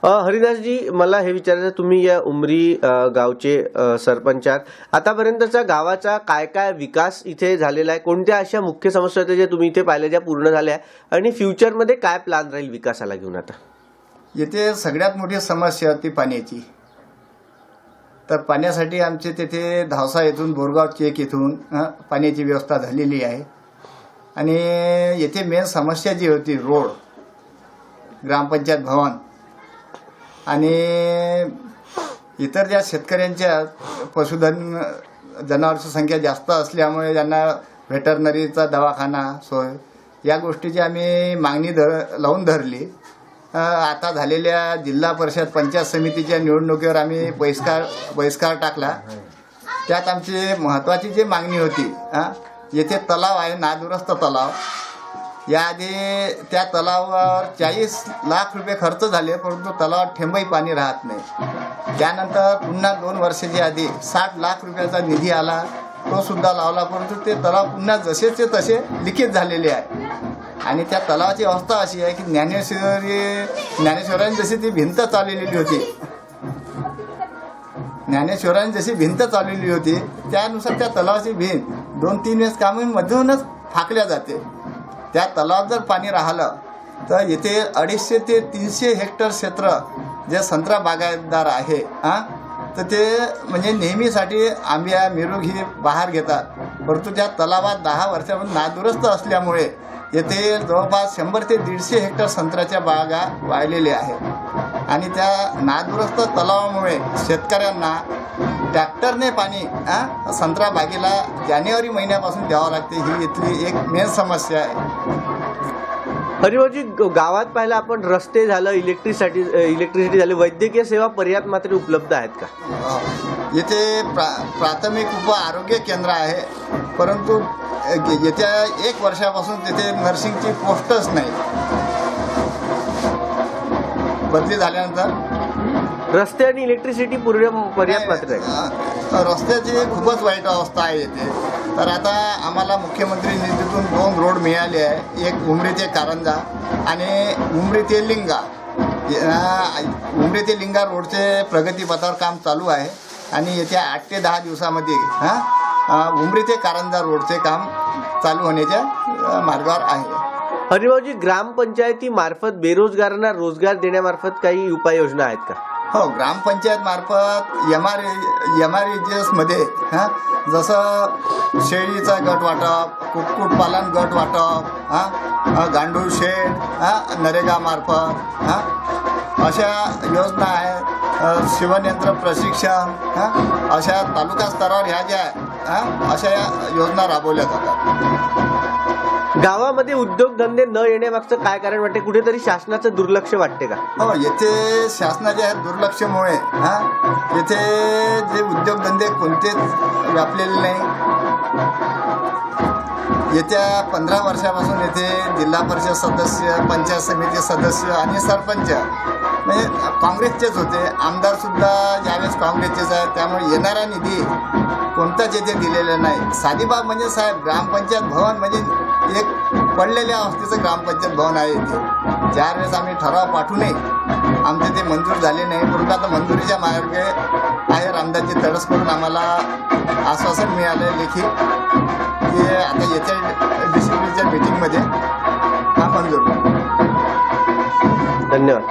हरिदासजी, मला हे विचारायचं, तुम्ही या उमरी गावचे सरपंच आहात. आतापर्यंतचा गावाचा काय काय विकास इथे झालेला आहे? कोणत्या अशा मुख्य समस्या होत्या ज्या तुम्ही इथे पाहिल्या, ज्या पूर्ण झाल्या, आणि फ्युचरमध्ये काय प्लॅन राहील विकासाला घेऊन? आता येथे सगळ्यात मोठी समस्या होती पाण्याची. तर पाण्यासाठी आमचे तेथे धावसा येथून बोरगाव चेक येथून पाण्याची व्यवस्था झालेली आहे. आणि येथे मेन समस्या जी होती रोड, ग्रामपंचायत भवन आणि इतर ज्या शेतकऱ्यांच्या पशुधन जनावरांची संख्या जास्त असल्यामुळे त्यांना व्हेटरनरीचा दवाखाना सोय या गोष्टीची आम्ही मागणी लावून धरली. आता झालेल्या जिल्हा परिषद पंचायत समितीच्या निवडणुकीवर आम्ही बहिष्कार टाकला. त्यात आमची महत्त्वाची जी मागणी होती, येथे तलाव आहे, नादुरुस्त तलाव. याआधी त्या तलावावर 40 लाख रुपये खर्च झाले, परंतु तलावात थेंबही पाणी राहत नाही. त्यानंतर पुन्हा 2 वर्षाच्या आधी 60 लाख रुपयाचा निधी आला, तो सुद्धा लावला, परंतु ते तलाव पुन्हा जसेचे तसे लिकेज झालेले आहे. आणि त्या तलावाची अवस्था अशी आहे की ज्ञानेश्वरांनी जशी ती भिंत चाललेली होती, त्यानुसार त्या तलावाची भिंत 2-3 वेळेस कामांमधूनच फाकल्या जाते. त्या तलावात जर पाणी राहिलं तर येथे 250 ते 300 हेक्टर क्षेत्र जे संत्रा बागायतदार आहे, तर ते म्हणजे नेहमीसाठी आंब्या मिरूग ही बहार घेतात. परंतु त्या तलावात 10 वर्षापासून नादुरुस्त असल्यामुळे येथे जवळपास 100 ते 150 हेक्टर संत्र्याच्या बागा वाळलेल्या आहेत. आणि त्या नादुरुस्त तलावामुळे शेतकऱ्यांना ट्रॅक्टरने पाणी संत्रा बागेला जानेवारी महिन्यापासून द्यावं लागते. ही इथली एक मेन समस्या आहे. हरिभाऊजी, गावात पाहिलं आपण, रस्ते झालं, इलेक्ट्रिसिटी झाली, वैद्यकीय सेवा पर्याप्त मात्रेत उपलब्ध आहेत का? येथे प्राथमिक आरोग्य केंद्र आहे, परंतु येत्या 1 वर्षापासून तिथे नर्सिंगची पोस्टच नाही. बदली झाल्यानंतर रस्ते आणि इलेक्ट्रिसिटी पर्याप्त मात्रेत आहे. रस्त्याची खूपच वाईट अवस्था आहे येथे. तर आता आम्हाला मुख्यमंत्री निधीतून 2 रोड मिळाले आहे. एक उमरी ते कारंजा आणि उमरी ते लिंगा. उमरी ते लिंगा रोडचे प्रगतीपथावर काम चालू आहे आणि येत्या 8 ते 10 दिवसामध्ये उमरी ते कारंजा रोडचे काम चालू होण्याच्या मार्गावर आहे. हरिभाऊजी, ग्रामपंचायतीमार्फत बेरोजगारांना रोजगार देण्यामार्फत काही उपाययोजना आहेत का? हो, ग्रामपंचायत मार्फत MREGS मध्ये जसं शेळीचा गट वाटप, कुक्कुटपालन गट वाटप, गांडूळ शेड, नरेगा मार्फत अशा योजना आहेत. शिवणयंत्र प्रशिक्षण, अशा तालुका स्तरावर ह्या ज्या अशा योजना राबवल्या जातात. गावामध्ये उद्योगधंदे न येण्यामागचं काय कारण वाटते? कुठेतरी शासनाचं दुर्लक्ष वाटते का? हो, येथे शासनाच्या दुर्लक्षामुळे येथे जे उद्योगधंदे कोणतेच व्यापलेले नाही. येत्या 15 वर्षापासून येथे जिल्हा परिषद सदस्य, पंचायत समिती सदस्य आणि सरपंच म्हणजे काँग्रेसचेच होते. आमदारसुद्धा यावेळेस काँग्रेसचेच आहे. त्यामुळे येणारा निधी कोणताच येथे दिलेला नाही. साधी बाब म्हणजे साहेब, ग्रामपंचायत भवन म्हणजे एक पडलेल्या अवस्थेचं ग्रामपंचायत भवन आहे इथे. 4 वेळेस आम्ही ठराव पाठवूनही आमचे ते मंजूर झाले नाही. परंतु आता मंजुरीच्या मार्गे आहे. रामदासजी तडस करून आम्हाला आश्वासन मिळालं लेखी की आता येत्या डिस्ट्रिक्टच्या मीटिंगमध्ये हा मंजूर. धन्यवाद.